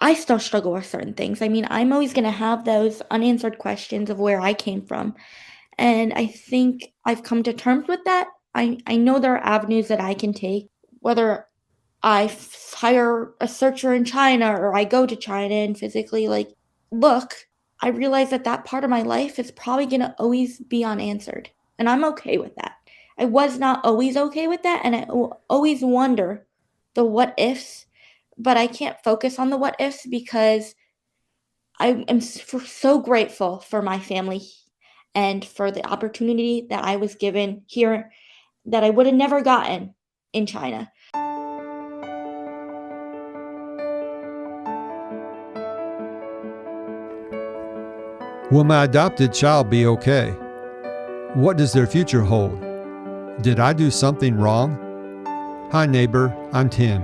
I still struggle with certain things. I mean, I'm always going to have those unanswered questions of where I came from. And I think I've come to terms with that. I know there are avenues that I can take, whether hire a searcher in China or I go to China and physically look. I realize that that part of my life is probably going to always be unanswered. And I'm okay with that. I was not always okay with that. And I will always wonder the what ifs, but I can't focus on the what ifs because I am so grateful for my family and for the opportunity that I was given here that I would have never gotten in China. Will my adopted child be okay? What does their future hold? Did I do something wrong? Hi, neighbor. I'm Tim,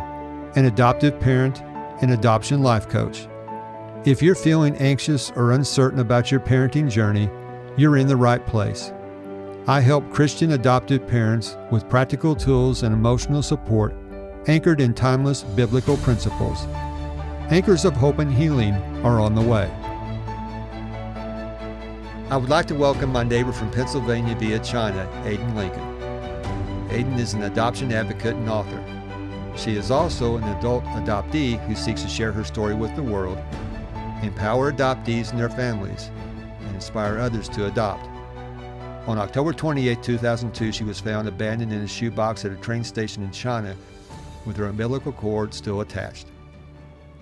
an adoptive parent and adoption life coach. If you're feeling anxious or uncertain about your parenting journey, you're in the right place. I help Christian adoptive parents with practical tools and emotional support anchored in timeless biblical principles. Anchors of hope and healing are on the way. I would like to welcome my neighbor from Pennsylvania via China, Ayden Lincoln. Ayden is an adoption advocate and author. She is also an adult adoptee who seeks to share her story with the world, empower adoptees and their families, and inspire others to adopt. On October 28, 2002, she was found abandoned in a shoebox at a train station in China with her umbilical cord still attached.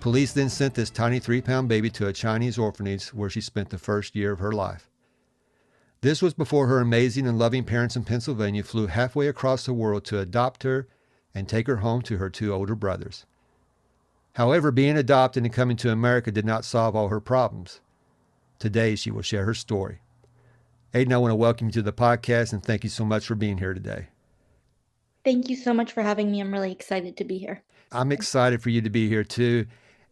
Police then sent this tiny 3-pound baby to a Chinese orphanage where she spent the first year of her life. This was before her amazing and loving parents in Pennsylvania flew halfway across the world to adopt her and take her home to her 2 older brothers. However, being adopted and coming to America did not solve all her problems. Today, she will share her story. Ayden, I want to welcome you to the podcast and thank you so much for being here today. Thank you so much for having me. I'm really excited to be here. I'm excited for you to be here too.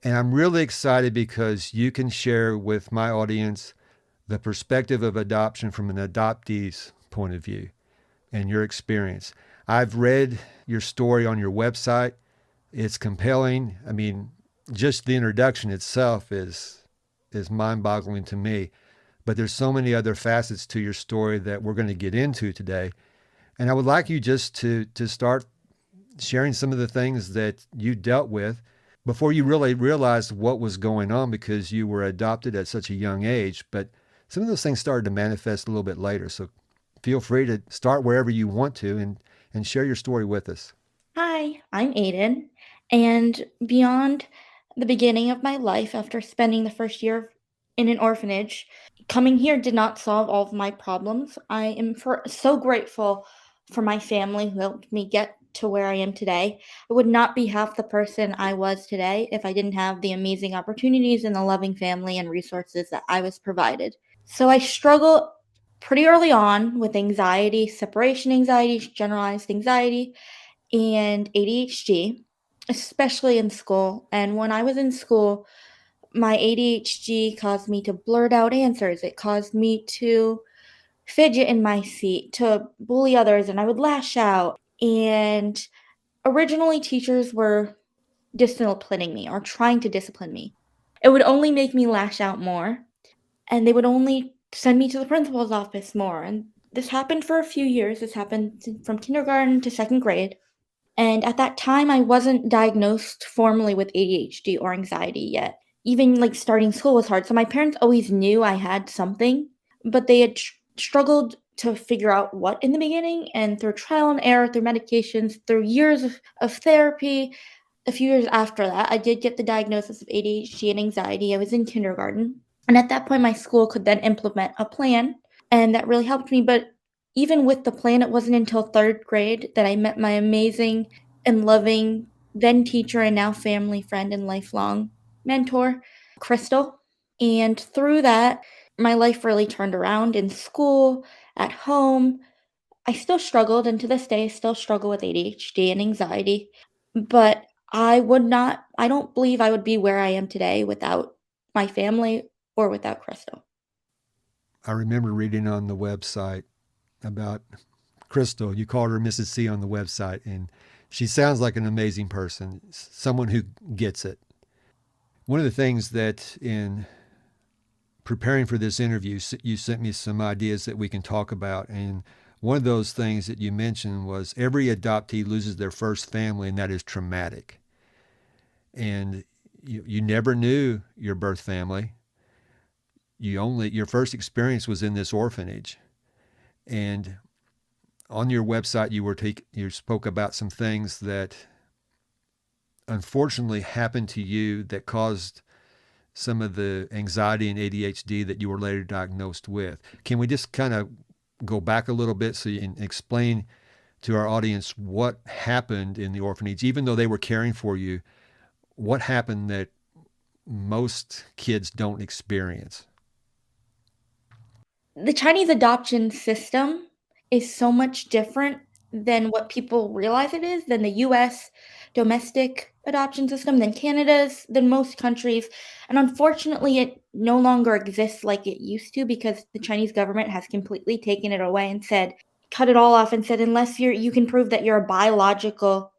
And I'm really excited because you can share with my audience the perspective of adoption from an adoptee's point of view and your experience. I've read your story on your website. It's compelling. I mean, just the introduction itself is mind-boggling to me. But there's so many other facets to your story that we're going to get into today. And I would like you just to start sharing some of the things that you dealt with before you really realized what was going on because you were adopted at such a young age. But some of those things started to manifest a little bit later. So feel free to start wherever you want to and share your story with us. Hi, I'm Aiden. And beyond the beginning of my life, after spending the first year in an orphanage, coming here did not solve all of my problems. I am so grateful for my family who helped me get to where I am today. I would not be half the person I was today if I didn't have the amazing opportunities and the loving family and resources that I was provided. So I struggled pretty early on with anxiety, separation anxiety, generalized anxiety, and ADHD, especially in school. And when I was in school, my ADHD caused me to blurt out answers. It caused me to fidget in my seat, to bully others, and I would lash out. And originally, teachers were disciplining me or trying to discipline me. It would only make me lash out more, and they would only send me to the principal's office more. And this happened for a few years. This happened from kindergarten to second grade. And at that time, I wasn't diagnosed formally with ADHD or anxiety yet. Even starting school was hard. So my parents always knew I had something, but they had struggled to figure out what in the beginning. And through trial and error, through medications, through years of therapy, a few years after that, I did get the diagnosis of ADHD and anxiety. I was in kindergarten. And at that point, my school could then implement a plan. And that really helped me. But even with the plan, it wasn't until third grade that I met my amazing and loving then teacher and now family friend and lifelong mentor, Crystal. And through that, my life really turned around in school, at home. I still struggled, and to this day, I still struggle with ADHD and anxiety. But I don't believe I would be where I am today without my family or without Crystal. I remember reading on the website about Crystal. You called her Mrs. C on the website, and she sounds like an amazing person, someone who gets it. One of the things that in preparing for this interview, you sent me some ideas that we can talk about. And one of those things that you mentioned was every adoptee loses their first family, and that is traumatic. And you never knew your birth family. Your first experience was in this orphanage. And on your website, you spoke about some things that unfortunately happened to you that caused some of the anxiety and ADHD that you were later diagnosed with. Can we just kind of go back a little bit so you can explain to our audience what happened in the orphanage, even though they were caring for you, what happened that most kids don't experience? The Chinese adoption system is so much different than what people realize it is, than the US domestic adoption system, than Canada's, than most countries. And unfortunately, it no longer exists like it used to because the Chinese government has completely taken it away and said, cut it all off and said, unless you can prove that you're a biological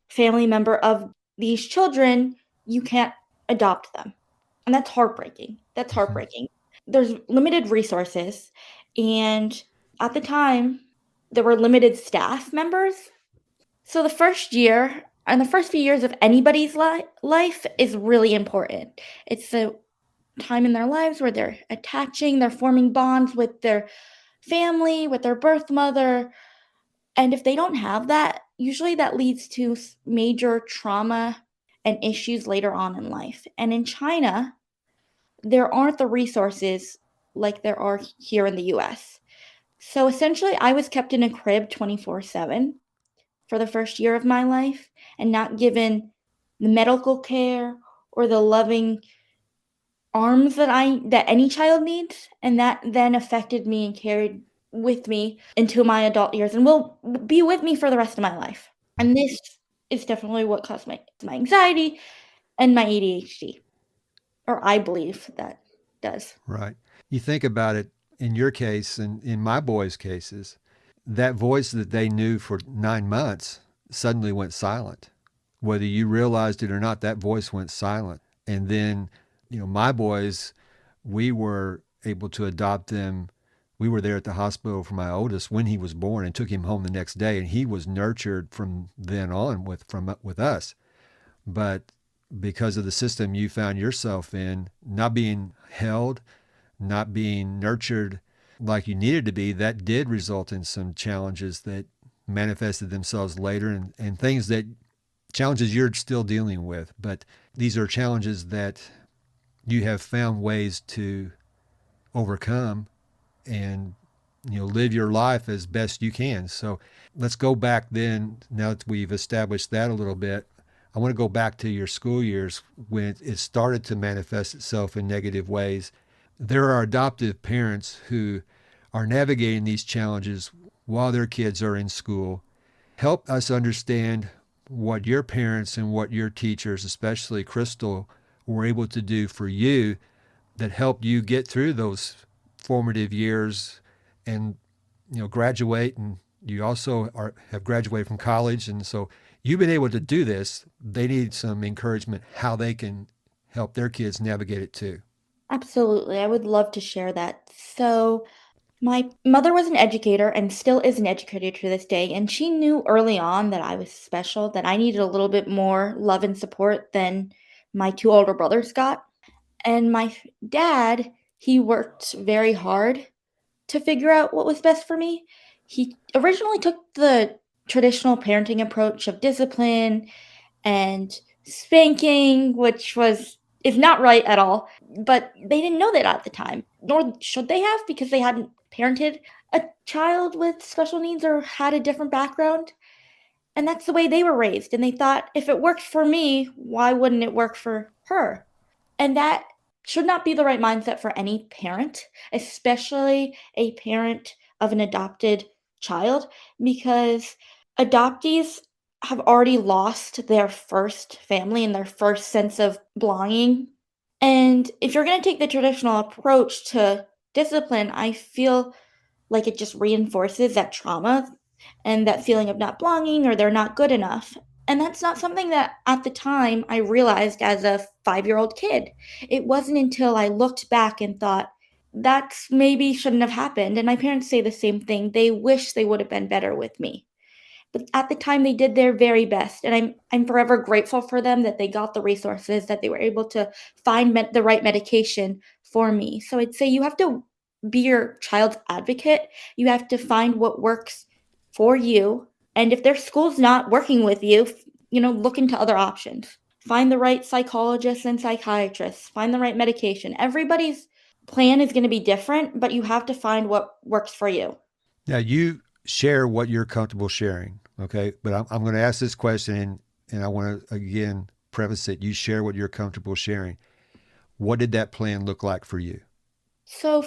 family member of these children, you can't adopt them. And that's heartbreaking. That's Mm-hmm. heartbreaking. There's limited resources, and at the time, there were limited staff members. So the first year and the first few years of anybody's life is really important. It's the time in their lives where they're attaching, they're forming bonds with their family, with their birth mother. And if they don't have that, usually that leads to major trauma and issues later on in life. And in China, there aren't the resources like there are here in the US. So essentially, I was kept in a crib 24/7 for the first year of my life and not given the medical care or the loving arms that any child needs, and that then affected me and carried with me into my adult years and will be with me for the rest of my life. And this is definitely what caused my anxiety and my ADHD, or I believe that does. Right. You think about it in your case and in my boys' cases, that voice that they knew for 9 months suddenly went silent. Whether you realized it or not, that voice went silent. And then, my boys, we were able to adopt them. We were there at the hospital for my oldest when he was born and took him home the next day. And he was nurtured from then on with us. But because of the system you found yourself in, not being held, not being nurtured like you needed to be, that did result in some challenges that manifested themselves later and things that challenges you're still dealing with. But these are challenges that you have found ways to overcome and live your life as best you can. So let's go back then, now that we've established that a little bit. I want to go back to your school years when it started to manifest itself in negative ways. There are adoptive parents who are navigating these challenges while their kids are in school. Help us understand what your parents and what your teachers, especially Crystal, were able to do for you that helped you get through those formative years and graduate. And you also have graduated from college, and so you've been able to do this. They need some encouragement how they can help their kids navigate it too. Absolutely, I would love to share that. So, my mother was an educator and still is an educator to this day, and she knew early on that I was special, that I needed a little bit more love and support than my 2 older brothers got. And my dad, he worked very hard to figure out what was best for me. He originally took the traditional parenting approach of discipline and spanking, which is not right at all, but they didn't know that at the time, nor should they have because they hadn't parented a child with special needs or had a different background, and that's the way they were raised, and they thought, "If it worked for me, why wouldn't it work for her?" And that should not be the right mindset for any parent, especially a parent of an adopted child, because adoptees have already lost their first family and their first sense of belonging. And if you're going to take the traditional approach to discipline, I feel like it just reinforces that trauma and that feeling of not belonging or they're not good enough. And that's not something that at the time I realized as a 5-year-old kid. It wasn't until I looked back and thought, that's maybe shouldn't have happened. And my parents say the same thing. They wish they would have been better with me. But at the time they did their very best, and I'm forever grateful for them that they got the resources, that they were able to find the right medication for me. So I'd say you have to be your child's advocate. You have to find what works for you, and if their school's not working with you, look into other options. Find the right psychologists and psychiatrists, find the right medication. Everybody's plan is going to be different, but you have to find what works for you. Now, you share what you're comfortable sharing, okay? But I'm going to ask this question, and I want to, again, preface it. You share what you're comfortable sharing. What did that plan look like for you? So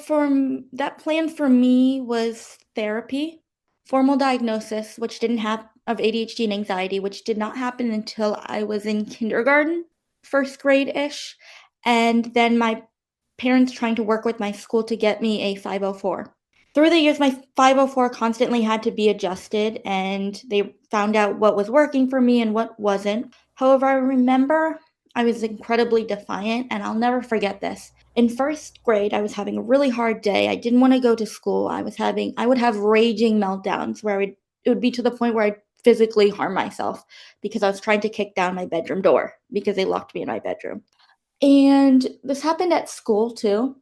that plan for me was therapy, formal diagnosis, which didn't have of ADHD and anxiety, which did not happen until I was in kindergarten, first grade-ish, and then my parents trying to work with my school to get me a 504. Through the years, my 504 constantly had to be adjusted, and they found out what was working for me and what wasn't. However, I remember I was incredibly defiant, and I'll never forget this. In first grade, I was having a really hard day. I didn't want to go to school. I would have raging meltdowns where it would be to the point where I'd physically harm myself because I was trying to kick down my bedroom door because they locked me in my bedroom. And this happened at school too.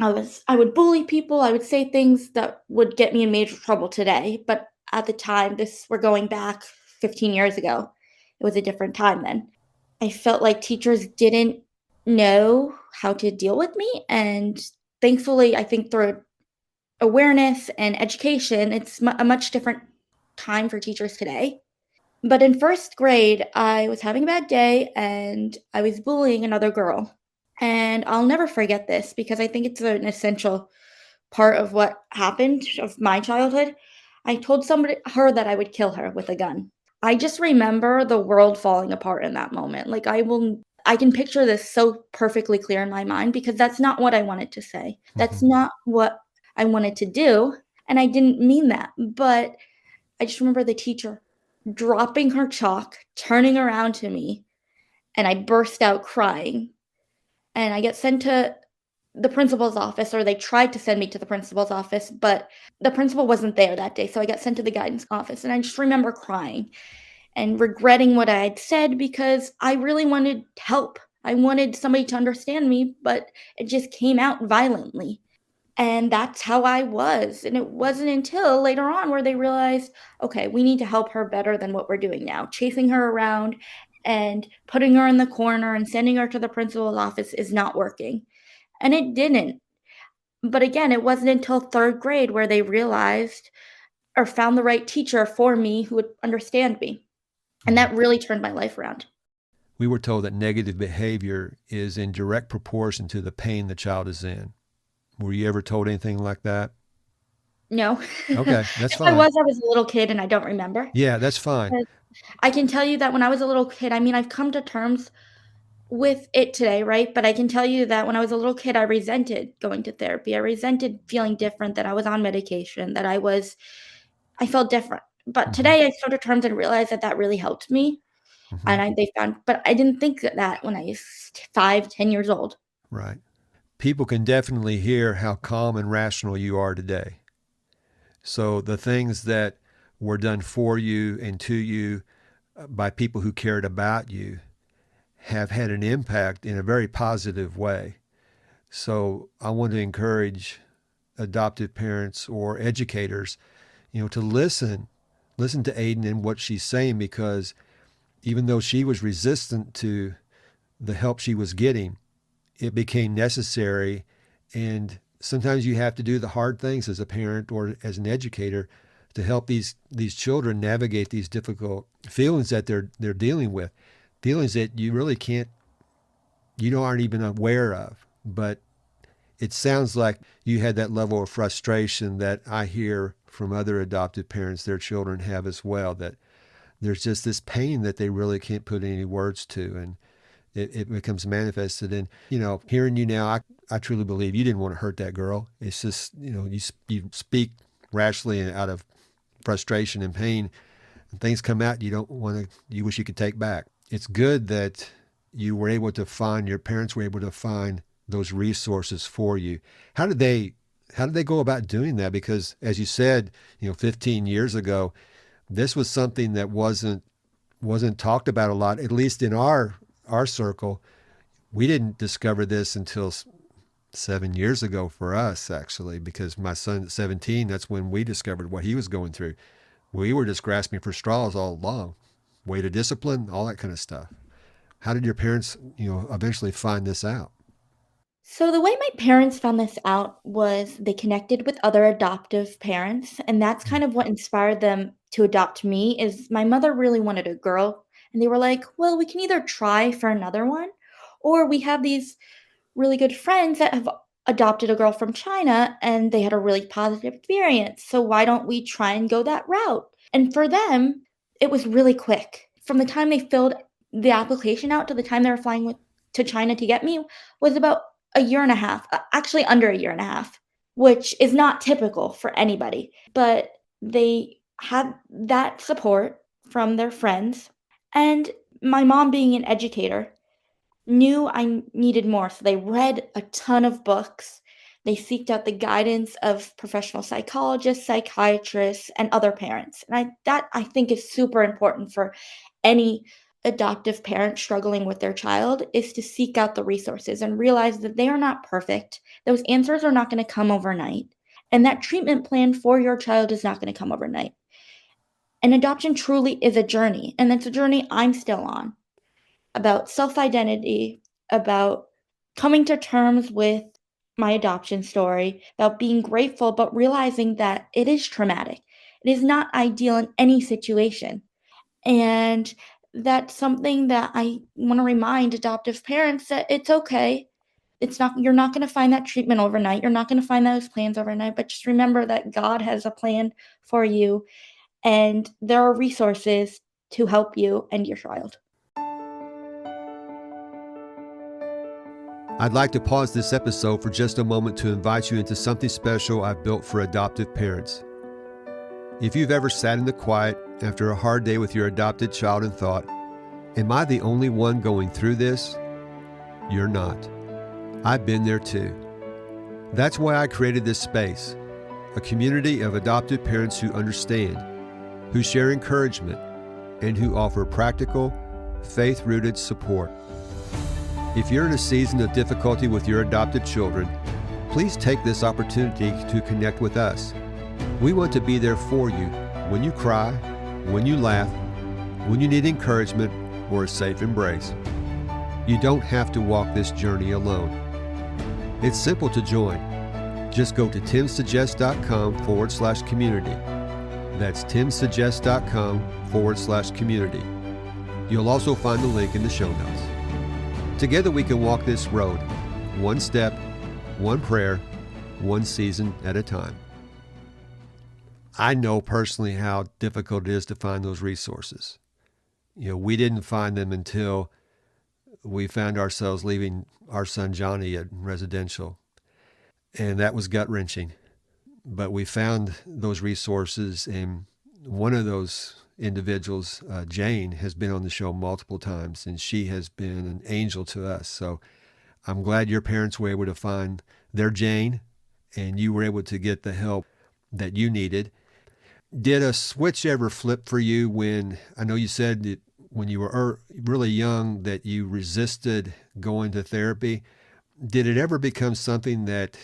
I would bully people, I would say things that would get me in major trouble today, but at the time, we're going back 15 years ago. It was a different time then. I felt like teachers didn't know how to deal with me, and thankfully, I think through awareness and education, it's a much different time for teachers today. But in first grade, I was having a bad day and I was bullying another girl. And I'll never forget this because I think it's an essential part of what happened of my childhood. I told her that I would kill her with a gun. I just remember the world falling apart in that moment. Like I can picture this so perfectly clear in my mind because that's not what I wanted to say. That's Mhm. not what I wanted to do, and I didn't mean that. But I just remember the teacher dropping her chalk, turning around to me, and I burst out crying. And I get sent to the principal's office, or they tried to send me to the principal's office, but the principal wasn't there that day, so I got sent to the guidance office, and I just remember crying and regretting what I had said because I really wanted help. I wanted somebody to understand me, but it just came out violently. And that's how I was. And it wasn't until later on where they realized, okay, we need to help her better than what we're doing now. Chasing her around and putting her in the corner and sending her to the principal's office is not working. And it didn't. But again, it wasn't until third grade where they realized or found the right teacher for me who would understand me. And Mhm. that really turned my life around. We were told that negative behavior is in direct proportion to the pain the child is in. Were you ever told anything like that? No. Okay, that's If fine. I was a little kid and I don't remember. Yeah, that's fine. But I can tell you that when I was a little kid, I mean, I've come to terms with it today, right? But I can tell you that when I was a little kid, I resented going to therapy. I resented feeling different, that I was on medication, I felt different. But Hmm. today I come to terms and realize that that really helped me. Hmm. And they found, but I didn't think that when I was 5, 10 years old. Right. People can definitely hear how calm and rational you are today. So the things that were done for you and to you by people who cared about you have had an impact in a very positive way. So I want to encourage adoptive parents or educators, to listen to Ayden and what she's saying, because even though she was resistant to the help she was getting, it became necessary. And sometimes you have to do the hard things as a parent or as an educator to help these children navigate these difficult feelings that they're dealing with, feelings that you really can't, aren't even aware of. But it sounds like you had that level of frustration that I hear from other adoptive parents their children have as well, that there's just this pain that they really can't put any words to, and it becomes manifested. And hearing you now, I truly believe you didn't want to hurt that girl. It's just you speak rashly and out of frustration and pain, And things come out you don't want to, you wish you could take back. It's good that you were able to find, your parents were able to find those resources for you. How did they, how did they go about doing that? Because as you said, 15 years ago, this was something that wasn't talked about a lot, at least in our circle. We didn't discover this until 7 years ago for us, actually, because my son at 17, that's when we discovered what he was going through. We were just grasping for straws all along, way to discipline, all that kind of stuff. How did your parents, eventually find this out? So the way my parents found this out was they connected with other adoptive parents, and that's Mm. kind of what inspired them to adopt me. Is my mother really wanted a girl, and they were like, "Well, we can either try for another one, or we have these really good friends that have adopted a girl from China and they had a really positive experience. So why don't we try and go that route?" And for them, it was really quick. From the time they filled the application out to the time they were flying to China to get me was about a year and a half, actually under a year and a half, which is not typical for anybody. But they had that support from their friends. And my mom, being an educator, knew I needed more, so they read a ton of books. They seeked out the guidance of professional psychologists, psychiatrists, and other parents. And I think is super important for any adoptive parent struggling with their child is to seek out the resources and realize that they are not perfect. Those answers are not going to come overnight. And that treatment plan for your child is not going to come overnight. And adoption truly is a journey, and it's a journey I'm still on about self identity, about coming to terms with my adoption story, about being grateful, but realizing that it is traumatic. It is not ideal in any situation. And that's something that I want to remind adoptive parents that it's okay. It's not, you're not going to find that treatment overnight. You're not going to find those plans overnight, but just remember that God has a plan for you and there are resources to help you and your child. I'd like to pause this episode for just a moment to invite you into something special I've built for adoptive parents. If you've ever sat in the quiet after a hard day with your adopted child and thought, "Am I the only one going through this?" You're not. I've been there too. That's why I created this space, a community of adoptive parents who understand, who share encouragement, and who offer practical, faith-rooted support. If you're in a season of difficulty with your adopted children, please take this opportunity to connect with us. We want to be there for you when you cry, when you laugh, when you need encouragement or a safe embrace. You don't have to walk this journey alone. It's simple to join. Just go to timsuggest.com/community. That's timsuggest.com/community. You'll also find the link in the show notes. Together we can walk this road, one step, one prayer, one season at a time. I know personally how difficult it is to find those resources. We didn't find them until we found ourselves leaving our son Johnny at residential, and that was gut-wrenching. But we found those resources, and one of those individuals, Jane, has been on the show multiple times, and she has been an angel to us. So I'm glad your parents were able to find their Jane, and you were able to get the help that you needed. Did a switch ever flip for you when, I know you said that when you were really young that you resisted going to therapy. Did it ever become something that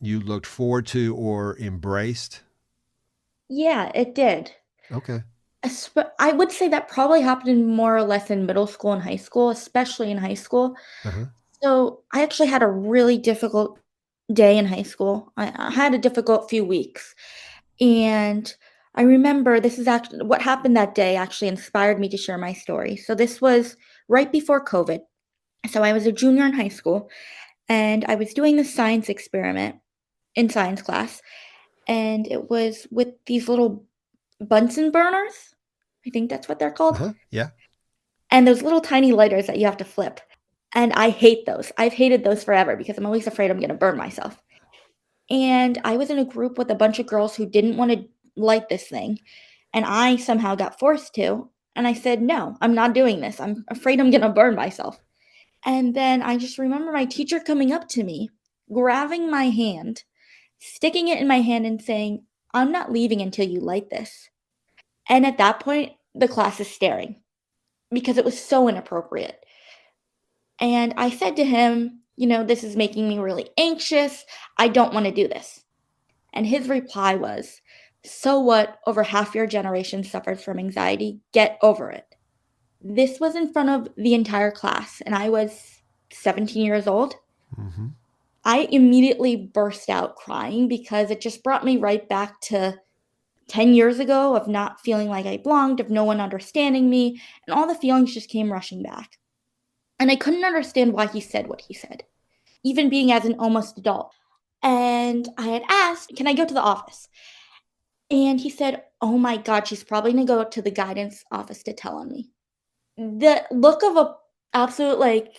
you looked forward to or embraced? Yeah, it did. Okay. I would say that probably happened more or less in middle school and high school, especially in high school. Uh-huh. So, I actually had a really difficult day in high school. I had a difficult few weeks, and I remember this is actually what happened that day actually inspired me to share my story. So, this was right before COVID. So, I was a junior in high school, and I was doing this science experiment in science class, and it was with these little Bunsen burners. I think that's what they're called. Uh-huh. Yeah. And those little tiny lighters that you have to flip. And I hate those. I've hated those forever because I'm always afraid I'm gonna burn myself. And I was in a group with a bunch of girls who didn't wanna light this thing. and I somehow got forced to. And I said, no, I'm not doing this. I'm afraid I'm going to burn myself. And then I just remember my teacher coming up to me, grabbing my hand, sticking it in my hand, and saying, I'm not leaving until you like this. And at that point, the class is staring because it was so inappropriate. And I said to him, this is making me really anxious. I don't want to do this. And his reply was, so what? Over half your generation suffers from anxiety. Get over it. This was in front of the entire class, and I was 17 years old. Mm-hmm. I immediately burst out crying because it just brought me right back to 10 years ago of not feeling like I belonged, of no one understanding me, and all the feelings just came rushing back. And I couldn't understand why he said what he said, even being as an almost adult. And I had asked, can I go to the office? And he said, oh my God, she's probably gonna go to the guidance office to tell on me. The look of a absolute,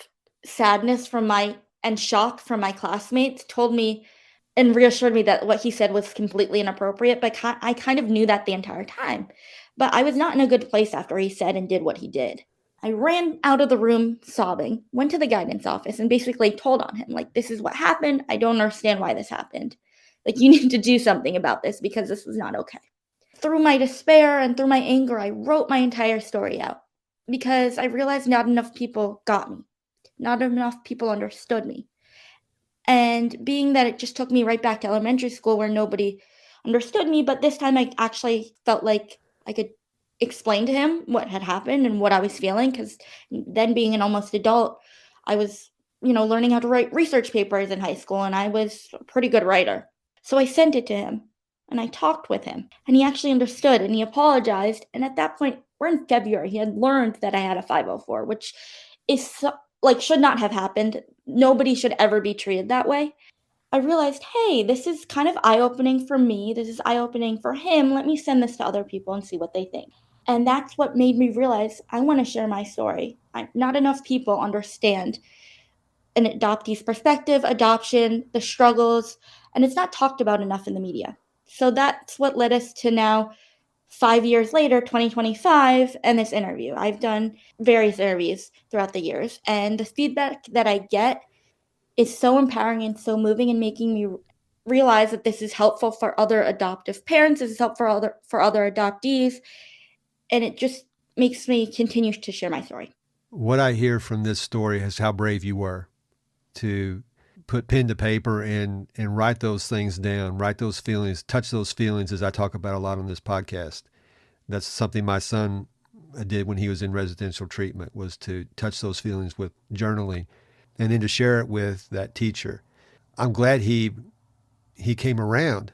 sadness from my and shock from my classmates told me and reassured me that what he said was completely inappropriate, but I kind of knew that the entire time. But I was not in a good place after he said and did what he did. I ran out of the room sobbing, went to the guidance office, and basically told on him, like, this is what happened. I don't understand why this happened. Like, you need to do something about this because this is not okay. Through my despair and through my anger, I wrote my entire story out because I realized not enough people got me. Not enough people understood me. And being that it just took me right back to elementary school where nobody understood me, but this time I actually felt like I could explain to him what had happened and what I was feeling. Because then, being an almost adult, I was, learning how to write research papers in high school, and I was a pretty good writer. So I sent it to him and I talked with him, and he actually understood and he apologized. And at that point, we're in February, he had learned that I had a 504, which is should not have happened. Nobody should ever be treated that way. I realized, hey, this is kind of eye opening for me. This is eye opening for him. Let me send this to other people and see what they think. And that's what made me realize I want to share my story. Not enough people understand an adoptee's perspective, adoption, the struggles, and it's not talked about enough in the media. So that's what led us to now, 5 years later, 2025, and this interview. I've done various interviews throughout the years, and the feedback that I get is so empowering and so moving and making me realize that this is helpful for other adoptive parents, this is helpful for other adoptees, and it just makes me continue to share my story. What I hear from this story is how brave you were to put pen to paper and write those things down, write those feelings, touch those feelings, as I talk about a lot on this podcast. That's something my son did when he was in residential treatment, was to touch those feelings with journaling and then to share it with that teacher. I'm glad he came around,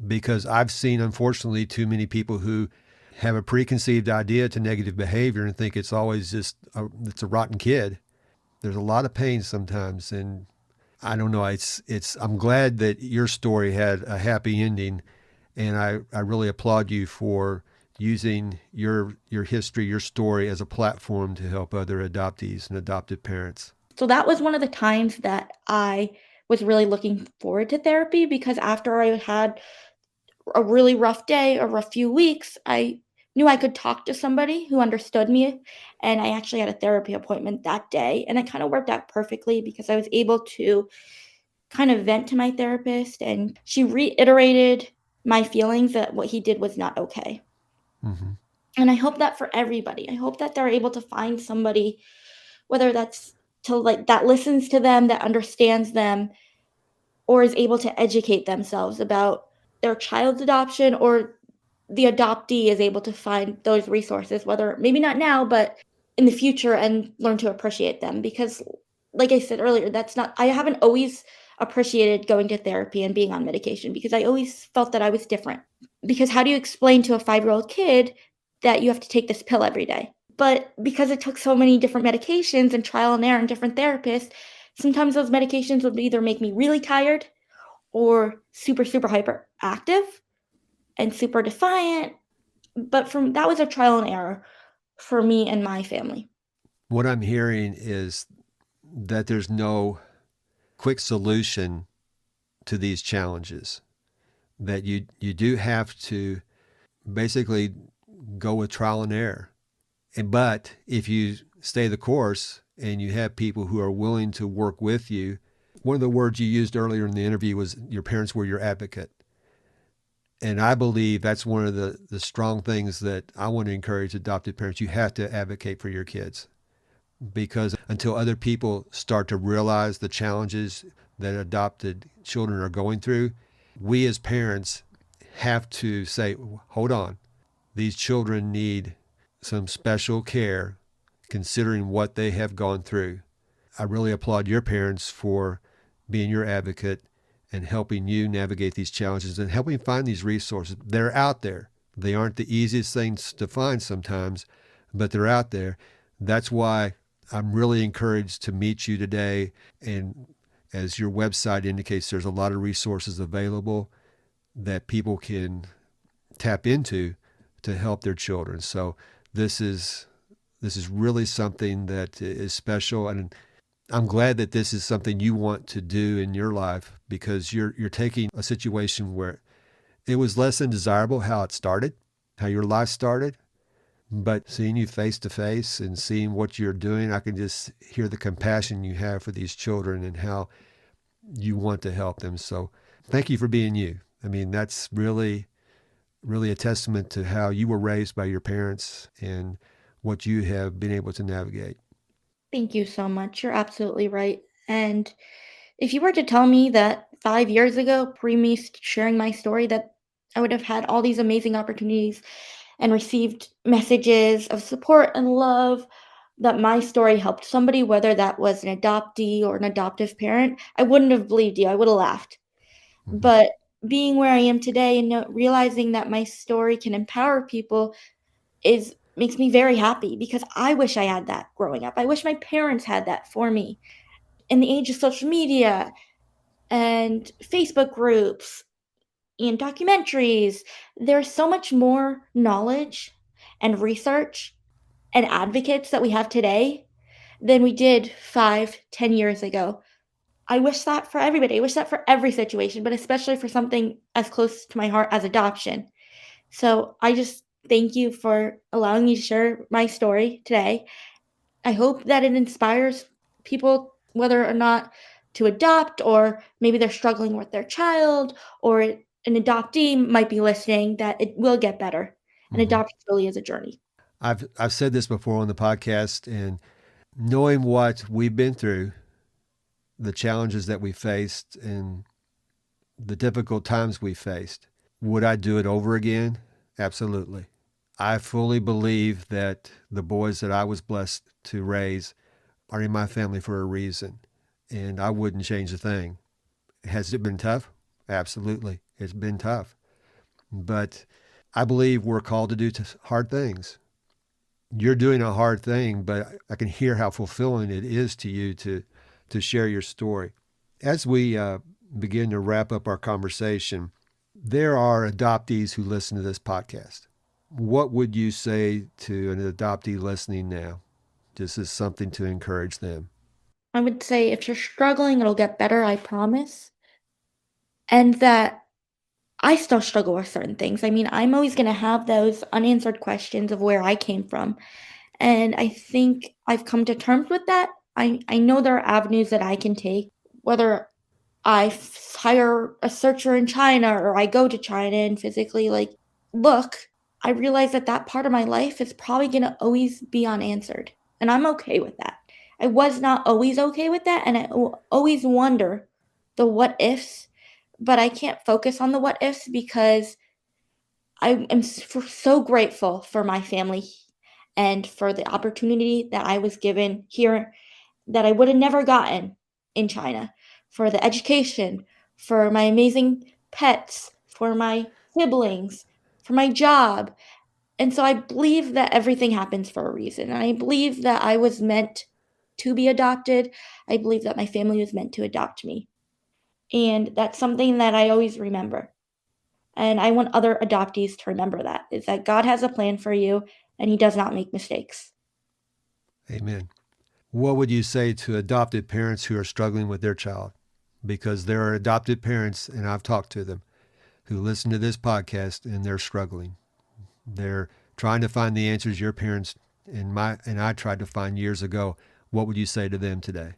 because I've seen, unfortunately, too many people who have a preconceived idea to negative behavior and think it's always just it's a rotten kid. There's a lot of pain sometimes, and I don't know. I'm glad that your story had a happy ending, and I really applaud you for using your history, your story as a platform to help other adoptees and adopted parents. So that was one of the times that I was really looking forward to therapy, because after I had a really rough day, a rough few weeks, I knew I could talk to somebody who understood me. And I actually had a therapy appointment that day. And it kind of worked out perfectly because I was able to kind of vent to my therapist. And she reiterated my feelings that what he did was not okay. Mm-hmm. And I hope that for everybody, I hope that they're able to find somebody, whether that's that listens to them, that understands them, or is able to educate themselves about their child's adoption, or the adoptee is able to find those resources, whether maybe not now, but in the future, and learn to appreciate them. Because, like I said earlier, I haven't always appreciated going to therapy and being on medication, because I always felt that I was different. Because how do you explain to a 5-year-old kid that you have to take this pill every day? But because it took so many different medications and trial and error and different therapists, sometimes those medications would either make me really tired or super, super hyperactive and super defiant. But that was a trial and error for me and my family. What I'm hearing is that there's no quick solution to these challenges, that you do have to basically go with trial and error. But if you stay the course and you have people who are willing to work with you, one of the words you used earlier in the interview was your parents were your advocate. And I believe that's one of the strong things that I want to encourage adopted parents. You have to advocate for your kids, because until other people start to realize the challenges that adopted children are going through, we as parents have to say, hold on, these children need some special care considering what they have gone through. I really applaud your parents for being your advocate and helping you navigate these challenges and helping find these resources. They're out there. They aren't the easiest things to find sometimes, but they're out there. That's why I'm really encouraged to meet you today. And as your website indicates, there's a lot of resources available that people can tap into to help their children. So this is really something that is special, and I'm glad that this is something you want to do in your life, because you're taking a situation where it was less than desirable how it started, how your life started, but seeing you face to face and seeing what you're doing, I can just hear the compassion you have for these children and how you want to help them. So thank you for being you. I mean, that's really, really a testament to how you were raised by your parents and what you have been able to navigate. Thank you so much. You're absolutely right. And if you were to tell me that 5 years ago, pre me sharing my story, that I would have had all these amazing opportunities and received messages of support and love, that my story helped somebody, whether that was an adoptee or an adoptive parent, I wouldn't have believed you. I would have laughed. Mm-hmm. But being where I am today and realizing that my story can empower people is makes me very happy, because I wish I had that growing up. I wish my parents had that for me. In the age of social media and Facebook groups and documentaries, there's so much more knowledge and research and advocates that we have today than we did 5, 10 years ago. I wish that for everybody. I wish that for every situation, but especially for something as close to my heart as adoption. So I just thank you for allowing me to share my story today. I hope that it inspires people, whether or not to adopt, or maybe they're struggling with their child, or an adoptee might be listening, that it will get better. And Mm-hmm. adoption really is a journey. I've said this before on the podcast, and knowing what we've been through, the challenges that we faced, and the difficult times we faced, would I do it over again? Absolutely. I fully believe that the boys that I was blessed to raise are in my family for a reason, and I wouldn't change a thing. Has it been tough? Absolutely. It's been tough. But I believe we're called to do hard things. You're doing a hard thing, but I can hear how fulfilling it is to you to share your story. As we begin to wrap up our conversation, there are adoptees who listen to this podcast. What would you say to an adoptee listening now? Just as something to encourage them. I would say if you're struggling, it'll get better, I promise. And that I still struggle with certain things. I mean, I'm always going to have those unanswered questions of where I came from. And I think I've come to terms with that. I know there are avenues that I can take, whether hire a searcher in China or I go to China and physically look. I realize that that part of my life is probably going to always be unanswered. And I'm okay with that. I was not always okay with that. And I will always wonder the what ifs, but I can't focus on the what ifs, because I am so grateful for my family and for the opportunity that I was given here that I would have never gotten in China, for the education, for my amazing pets, for my siblings, for my job. And so I believe that everything happens for a reason. And I believe that I was meant to be adopted. I believe that my family was meant to adopt me. And that's something that I always remember. And I want other adoptees to remember that, is that God has a plan for you and he does not make mistakes. Amen. What would you say to adopted parents who are struggling with their child? Because there are adopted parents, and I've talked to them, who listen to this podcast and they're struggling. They're trying to find the answers your parents and I tried to find years ago. What would you say to them today?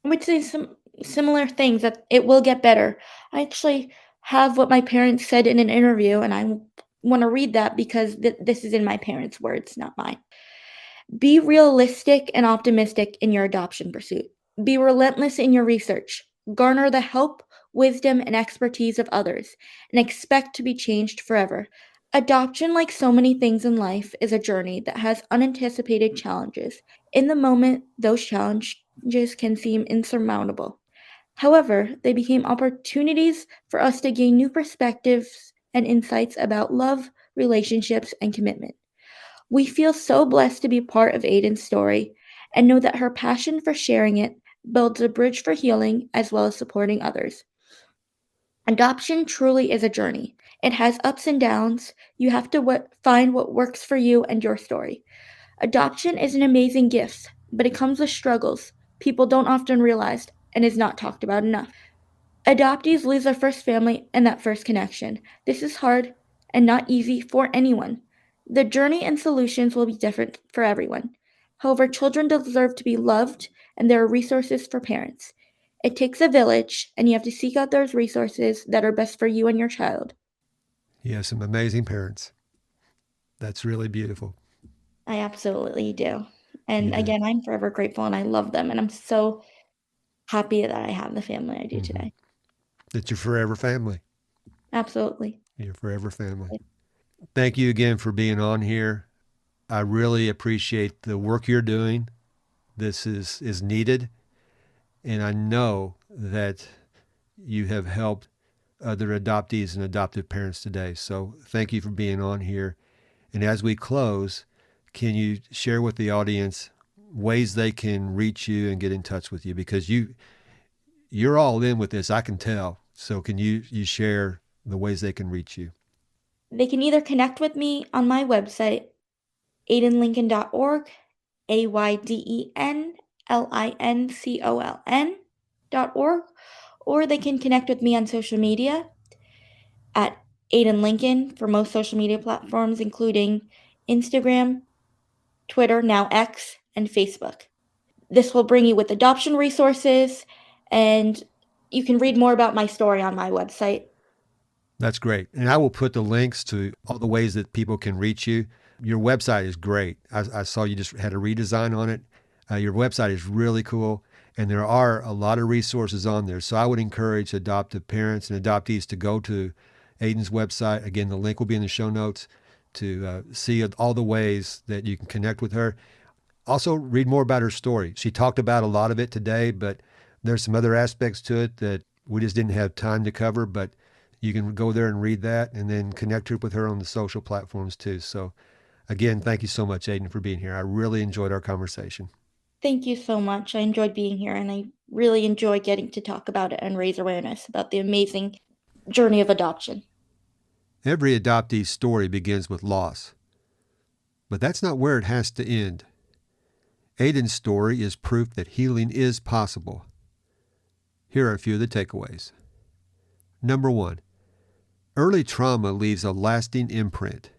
I would say some similar things that it will get better. I actually have what my parents said in an interview, and I want to read that because this is in my parents' words, not mine. Be realistic and optimistic in your adoption pursuit. Be relentless in your research. Garner the help, wisdom, and expertise of others, and expect to be changed forever. Adoption, like so many things in life, is a journey that has unanticipated challenges. In the moment, those challenges can seem insurmountable. However, they became opportunities for us to gain new perspectives and insights about love, relationships, and commitment. We feel so blessed to be part of Aiden's story and know that her passion for sharing it builds a bridge for healing as well as supporting others. Adoption truly is a journey. It has ups and downs. You have to find what works for you and your story. Adoption is an amazing gift, but it comes with struggles people don't often realize and is not talked about enough. Adoptees lose their first family and that first connection. This is hard and not easy for anyone. The journey and solutions will be different for everyone. However, children deserve to be loved, and there are resources for parents. It takes a village, and you have to seek out those resources that are best for you and your child. You have some amazing parents. That's really beautiful. I absolutely do. You And do. again, I'm forever grateful and I love them, and I'm so happy that I have the family I do Mm-hmm. today. It's your forever family. Absolutely. Your forever family. Thank you again for being on here. I really appreciate the work you're doing. This is needed. And I know that you have helped other adoptees and adoptive parents today. So thank you for being on here. And as we close, can you share with the audience ways they can reach you and get in touch with you? Because you're all in with this, I can tell. So can you share the ways they can reach you? They can either connect with me on my website, aydenlincoln.org, AYDENLINCOLN.org, or they can connect with me on social media at Ayden Lincoln for most social media platforms, including Instagram, Twitter, now X, and Facebook. This will bring you with adoption resources, and you can read more about my story on my website. That's great. And I will put the links to all the ways that people can reach you. Your website is great. I saw you just had a redesign on it. Your website is really cool. And there are a lot of resources on there. So I would encourage adoptive parents and adoptees to go to Ayden's website. Again, the link will be in the show notes to see all the ways that you can connect with her. Also, read more about her story. She talked about a lot of it today, but there's some other aspects to it that we just didn't have time to cover. But you can go there and read that and then connect with her on the social platforms too. So, again, thank you so much, Ayden, for being here. I really enjoyed our conversation. Thank you so much. I enjoyed being here, and I really enjoy getting to talk about it and raise awareness about the amazing journey of adoption. Every adoptee's story begins with loss, but that's not where it has to end. Ayden's story is proof that healing is possible. Here are a few of the takeaways. Number 1, early trauma leaves a lasting imprint.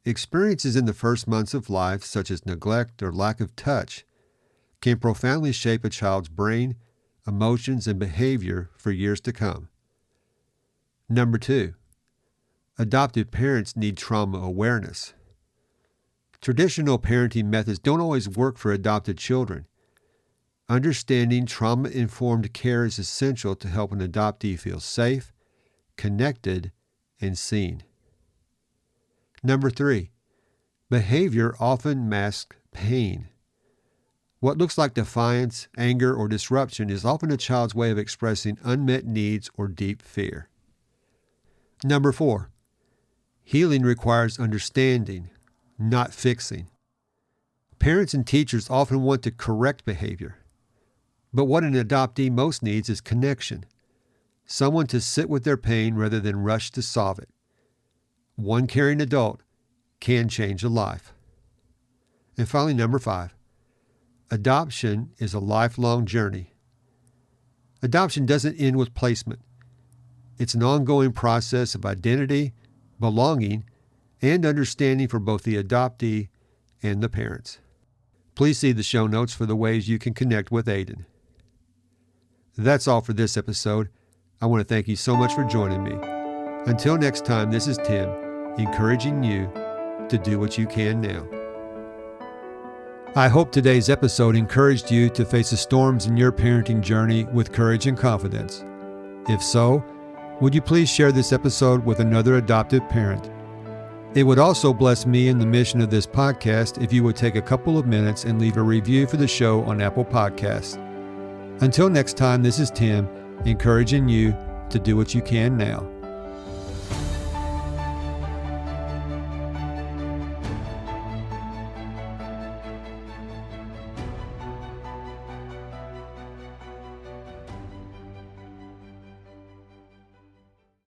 Experiences in the first months of life, such as neglect or lack of touch, can profoundly shape a child's brain, emotions, and behavior for years to come. Number 2, adoptive parents need trauma awareness. Traditional parenting methods don't always work for adopted children. Understanding trauma-informed care is essential to help an adoptee feel safe, connected, and seen. Number 3, behavior often masks pain. What looks like defiance, anger, or disruption is often a child's way of expressing unmet needs or deep fear. Number 4, healing requires understanding, not fixing. Parents and teachers often want to correct behavior, but what an adoptee most needs is connection, someone to sit with their pain rather than rush to solve it. One caring adult can change a life. And finally, number 5, adoption is a lifelong journey. Adoption doesn't end with placement. It's an ongoing process of identity, belonging, and understanding for both the adoptee and the parents. Please see the show notes for the ways you can connect with Ayden. That's all for this episode. I want to thank you so much for joining me. Until next time, this is Tim, encouraging you to do what you can now. I hope today's episode encouraged you to face the storms in your parenting journey with courage and confidence. If so, would you please share this episode with another adoptive parent? It would also bless me in the mission of this podcast if you would take a couple of minutes and leave a review for the show on Apple Podcasts. Until next time, this is Tim, encouraging you to do what you can now.